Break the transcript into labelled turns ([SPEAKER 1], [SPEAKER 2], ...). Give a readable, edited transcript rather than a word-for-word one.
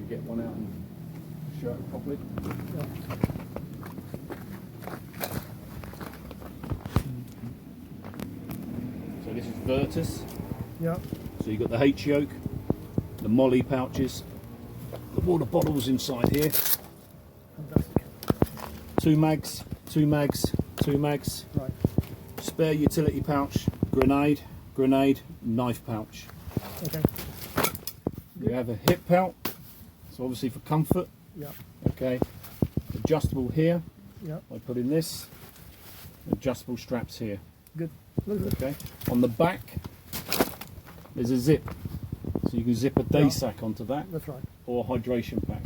[SPEAKER 1] get one out and show it properly. So this is Virtus.
[SPEAKER 2] Yeah.
[SPEAKER 1] So you've got the H yoke, the Molly pouches, the water bottles inside here.
[SPEAKER 2] Fantastic.
[SPEAKER 1] Two mags, two mags, two mags.
[SPEAKER 2] Right.
[SPEAKER 1] Spare utility pouch, grenade, knife pouch.
[SPEAKER 2] Okay.
[SPEAKER 1] You have a hip pouch, so obviously for comfort.
[SPEAKER 2] Yeah.
[SPEAKER 1] Okay. Adjustable here.
[SPEAKER 2] Yeah.
[SPEAKER 1] I put in this. Adjustable straps here.
[SPEAKER 2] Good. Look at it.
[SPEAKER 1] Okay. On the back, there's a zip, so you can zip a day
[SPEAKER 2] Yeah.
[SPEAKER 1] sack onto that,
[SPEAKER 2] That's right.
[SPEAKER 1] or a hydration pack.